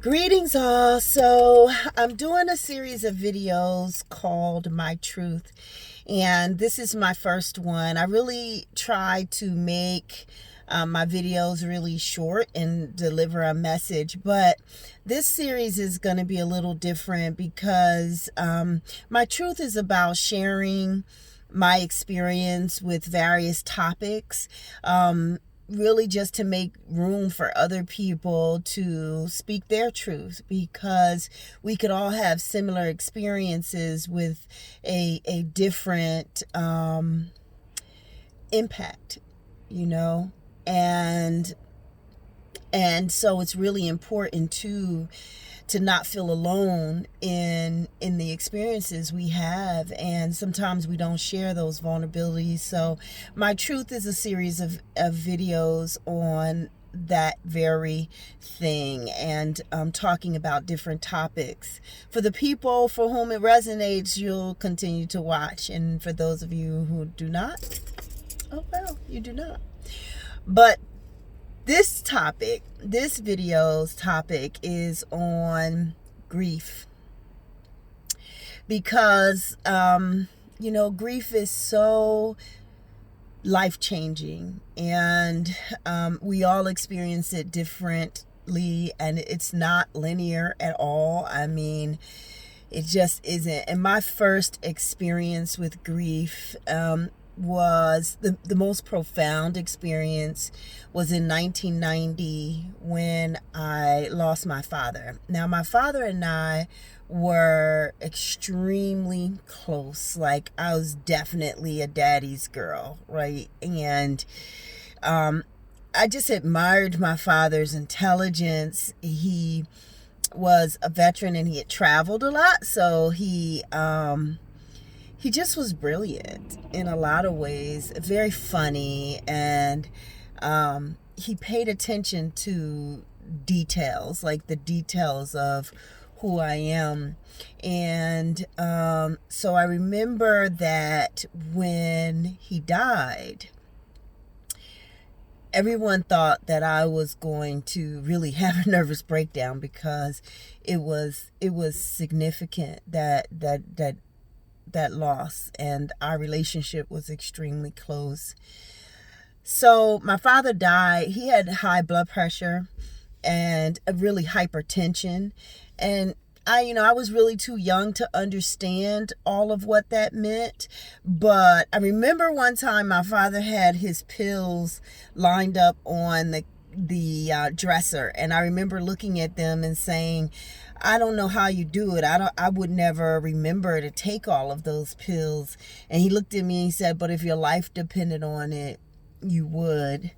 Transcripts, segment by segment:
Greetings all. So I'm doing a series of videos called My Truth, and this is my first one. I really try to make my videos really short and deliver a message, but this series is going to be a little different because My Truth is about sharing my experience with various topics, really just to make room for other people to speak their truth, because we could all have similar experiences with a different impact, you know. And so it's really important to not feel alone in the experiences we have, and sometimes we don't share those vulnerabilities. So My Truth is a series of videos on that very thing, and talking about different topics. For the people for whom it resonates, you'll continue to watch, and for those of you who do not, oh well, you do not. But this video's topic is on grief, because grief is so life-changing, and we all experience it differently, and it's not linear at all. I mean, it just isn't. And my first experience with grief was the most profound experience was in 1990 when I lost my father. Now, my father and I were extremely close. Like, I was definitely a daddy's girl, right? And I just admired my father's intelligence. He was a veteran and he had traveled a lot, so he just was brilliant in a lot of ways, very funny, and he paid attention to details, like the details of who I am. And so I remember that when he died, everyone thought that I was going to really have a nervous breakdown, because it was significant, that loss, and our relationship was extremely close. So my father died. He had high blood pressure and a really hypertension, and I was really too young to understand all of what that meant. But I remember one time my father had his pills lined up on the dresser, and I remember looking at them and saying, I don't know how you do it. I would never remember to take all of those pills. And he looked at me and he said, but if your life depended on it, you would.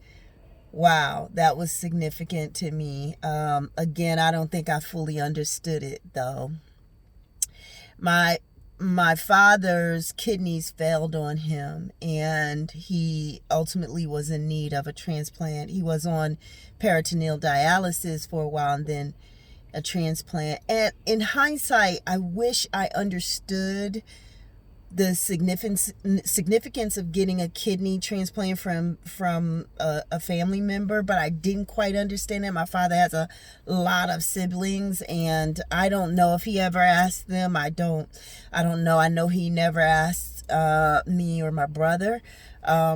Wow, that was significant to me. Again, I don't think I fully understood it, though. My father's kidneys failed on him, and he ultimately was in need of a transplant. He was on peritoneal dialysis for a while, and then a transplant. And in hindsight, I wish I understood the significance of getting a kidney transplant from a family member, but I didn't quite understand it. My father has a lot of siblings, and I don't know if he ever asked them. I don't know. I know he never asked me or my brother. Yeah,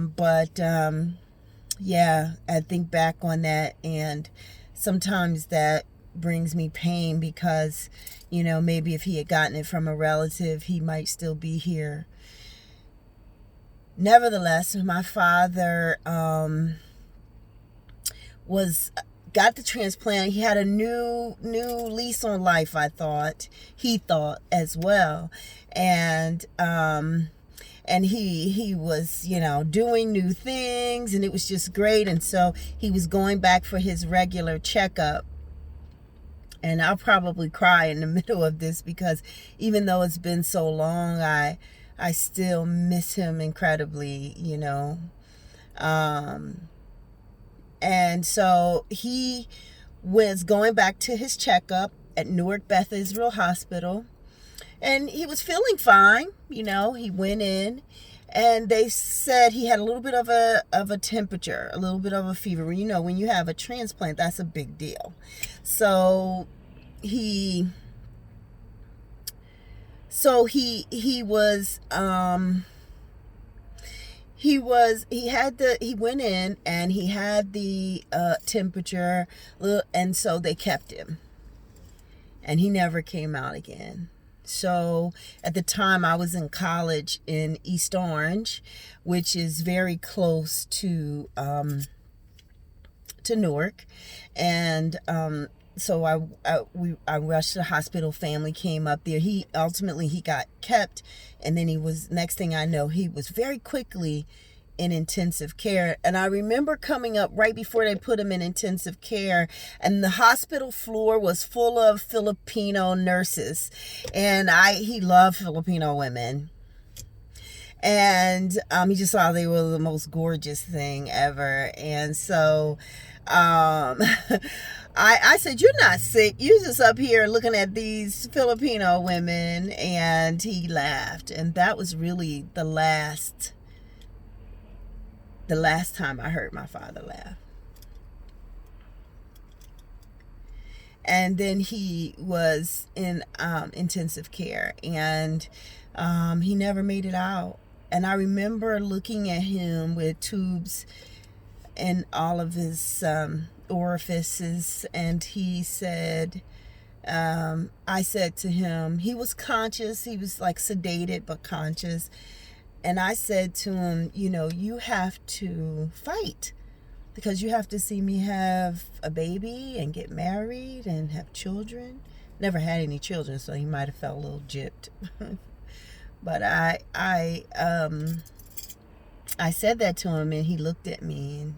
I think back on that, and sometimes that brings me pain, because maybe if he had gotten it from a relative, he might still be here. Nevertheless, my father got the transplant. He had a new lease on life, he thought as well. And he was doing new things, and it was just great. And so he was going back for his regular checkup. And I'll probably cry in the middle of this, because even though it's been so long, I still miss him incredibly, And so he was going back to his checkup at Newark Beth Israel Hospital, and he was feeling fine. He went in, and they said he had a little bit of a temperature, a little bit of a fever. When you have a transplant, that's a big deal. So he so he went in and he had the temperature, and so they kept him, and he never came out again. So at the time I was in college in East Orange, which is very close to Newark, and so I rushed to the hospital. Family came up there. He got kept, and then next thing I know, he was very quickly in intensive care. And I remember coming up right before they put him in intensive care, and the hospital floor was full of Filipino nurses, and he loved Filipino women. And he just thought they were the most gorgeous thing ever. And so I said, "You're not sick. You're just up here looking at these Filipino women." And he laughed. And that was really the last time I heard my father laugh. And then he was in intensive care, and he never made it out. And I remember looking at him with tubes in all of his orifices, and he said, I said to him, he was conscious, he was like sedated but conscious, and I said to him, you have to fight, because you have to see me have a baby and get married and have children. Never had any children, so he might have felt a little gypped. But I said that to him, and he looked at me, and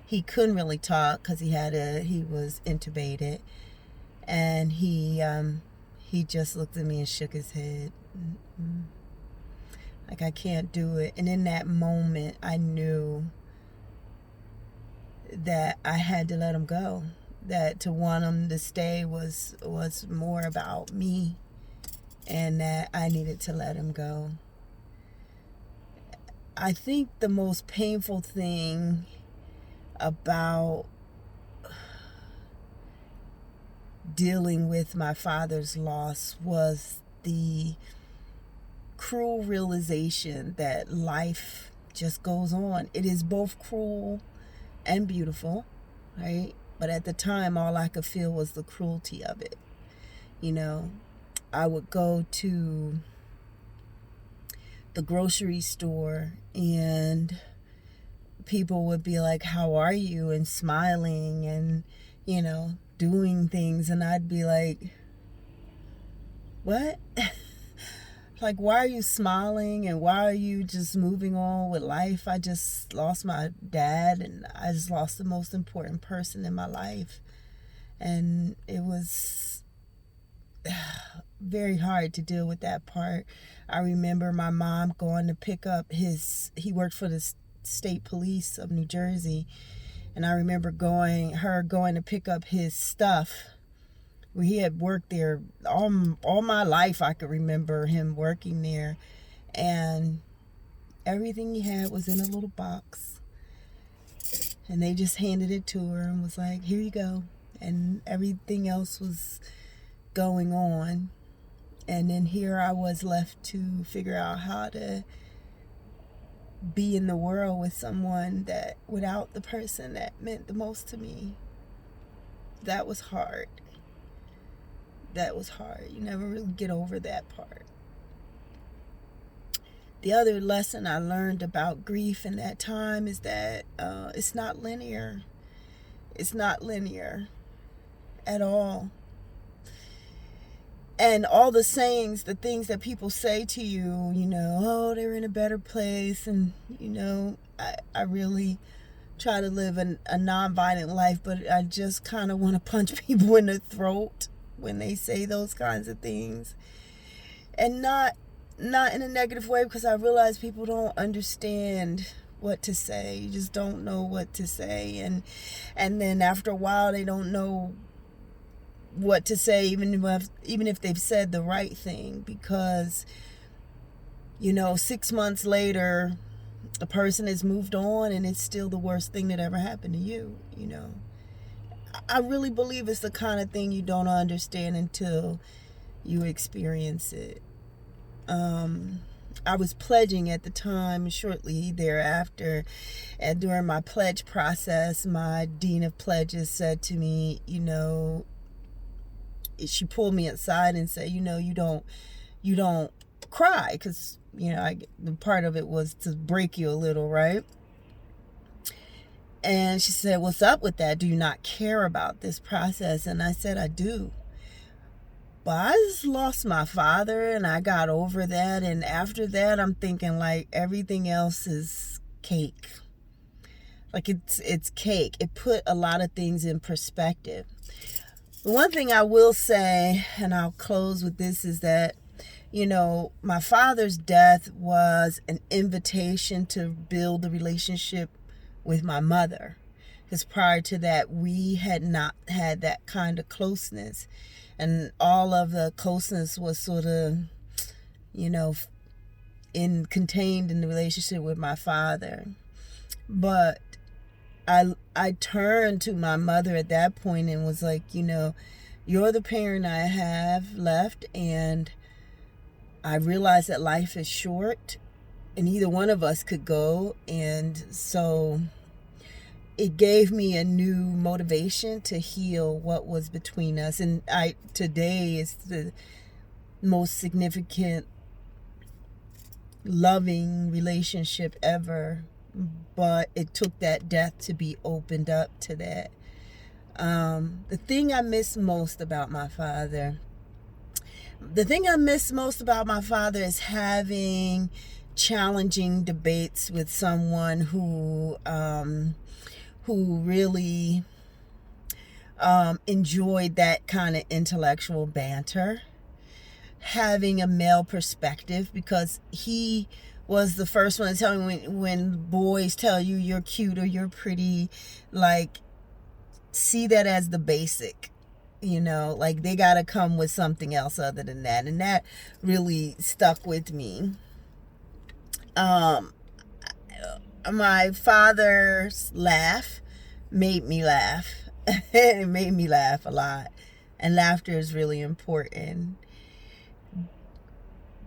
he couldn't really talk because he was intubated, and he just looked at me and shook his head, like, I can't do it. And in that moment, I knew that I had to let him go. That to want him to stay was more about me, and that I needed to let him go. I think the most painful thing about dealing with my father's loss was the cruel realization that life just goes on. It is both cruel and beautiful, right? But at the time, all I could feel was the cruelty of it. I would go to the grocery store, and people would be like, "How are you?" and smiling and, doing things. And I'd be like, "What?" Like, why are you smiling, and why are you just moving on with life? I just lost my dad, and I just lost the most important person in my life. And it was very hard to deal with that part. I remember my mom going to pick up he worked for the state police of New Jersey, and I remember going to pick up his stuff. He had worked there all my life. I could remember him working there, and everything he had was in a little box, and they just handed it to her and was like, "Here you go." And everything else was going on, and then here I was left to figure out how to be in the world with someone that, without the person that meant the most to me. That was hard. You never really get over that part. The other lesson I learned about grief in that time is that it's not linear. It's not linear at all. And all the sayings, the things that people say to you, oh, they're in a better place. And, I really try to live a nonviolent life, but I just kind of want to punch people in the throat when they say those kinds of things. And not in a negative way, because I realize people don't understand what to say. You just don't know what to say. And then after a while, they don't know what to say, even if they've said the right thing, because 6 months later a person has moved on and it's still the worst thing that ever happened to you. I really believe it's the kind of thing you don't understand until you experience it. I was pledging at the time, shortly thereafter, and during my pledge process, my dean of pledges said to me, she pulled me aside and said, you don't cry, because the part of it was to break you a little, right? And she said, what's up with that? Do you not care about this process? And I said, I do. But I just lost my father and I got over that. And after that, I'm thinking like everything else is cake. Like it's cake. It put a lot of things in perspective. The one thing I will say, and I'll close with this, is that, my father's death was an invitation to build a relationship with my mother. Because prior to that, we had not had that kind of closeness. And all of the closeness was sort of, contained in the relationship with my father. But I turned to my mother at that point and was like, you're the parent I have left, and I realized that life is short and either one of us could go. And so it gave me a new motivation to heal what was between us. And today is the most significant, loving relationship ever. But it took that death to be opened up to that. The thing I miss most about my father is having challenging debates with someone who really enjoyed that kind of intellectual banter, having a male perspective, because he was the first one to tell me when boys tell you you're cute or you're pretty, like, see that as the basic, like they got to come with something else other than that. And that really stuck with me. My father's laugh made me laugh. It made me laugh a lot. And laughter is really important.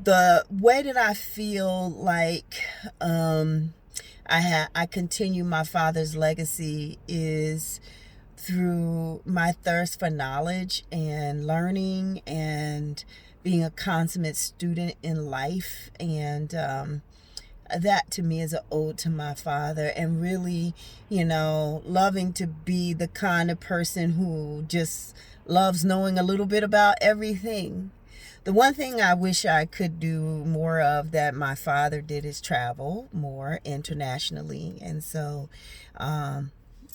The way that I feel like I continue my father's legacy is through my thirst for knowledge and learning and being a consummate student in life. And that to me is an ode to my father, and really, loving to be the kind of person who just loves knowing a little bit about everything. The one thing I wish I could do more of that my father did is travel more internationally. And so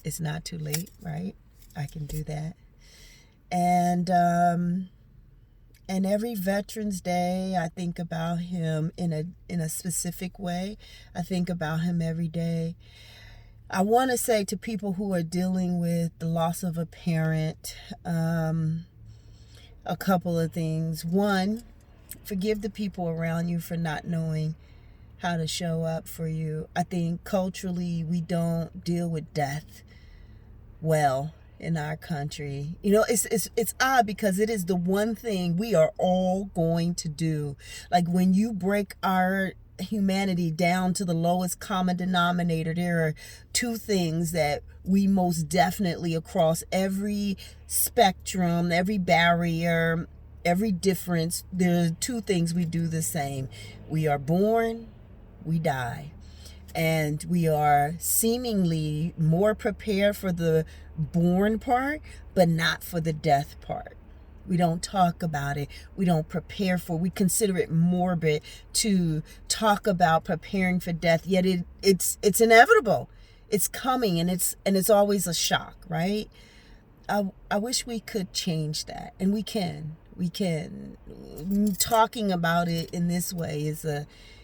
it's not too late, right? I can do that. And every Veterans Day, I think about him in a specific way. I think about him every day. I want to say to people who are dealing with the loss of a parent, a couple of things. One, forgive the people around you for not knowing how to show up for you. I think culturally we don't deal with death well in our country. It's odd because it is the one thing we are all going to do. Like when you break our humanity down to the lowest common denominator, there are two things that we most definitely, across every spectrum, every barrier, every difference, there are two things we do the same. We are born, we die. And we are seemingly more prepared for the born part, but not for the death part. We don't talk about it. We don't prepare for it. We consider it morbid to talk about preparing for death, yet it's inevitable. It's coming, and it's always a shock, right? I wish we could change that, and we can. Talking about it in this way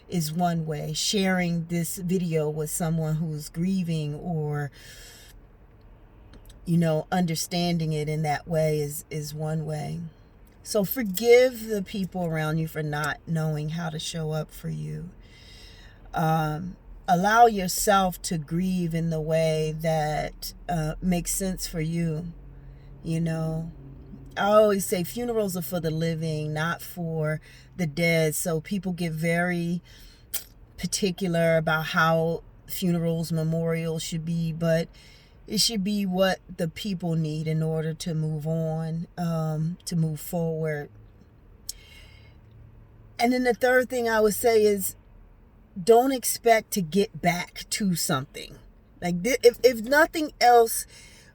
is one way. Sharing this video with someone who's grieving, or understanding it in that way is one way. So forgive the people around you for not knowing how to show up for you. Allow yourself to grieve in the way that makes sense for you. You know, I always say funerals are for the living, not for the dead. So people get very particular about how funerals, memorials should be, but it should be what the people need in order to move on, to move forward. And then the third thing I would say is, don't expect to get back to something. Like, if nothing else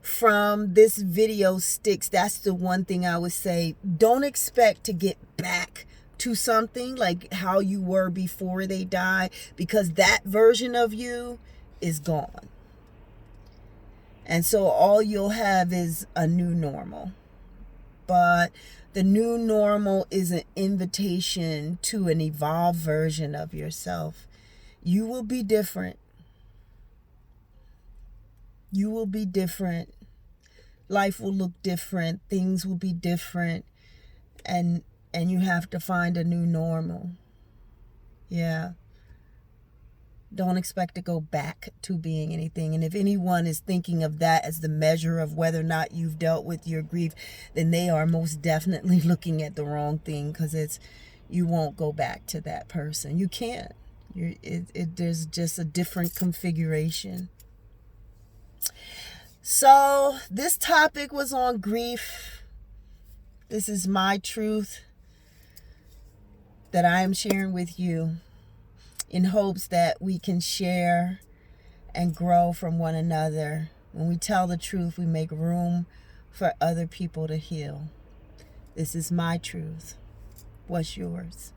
from this video sticks, that's the one thing I would say. Don't expect to get back to something like how you were before they died, because that version of you is gone. And so all you'll have is a new normal. But the new normal is an invitation to an evolved version of yourself. You will be different. You will be different. Life will look different. Things will be different. And you have to find a new normal. Yeah. Don't expect to go back to being anything. And if anyone is thinking of that as the measure of whether or not you've dealt with your grief, then they are most definitely looking at the wrong thing, because you won't go back to that person. You can't. There's just a different configuration. So this topic was on grief. This is my truth that I am sharing with you, in hopes that we can share and grow from one another. When we tell the truth, we make room for other people to heal. This is my truth. What's yours?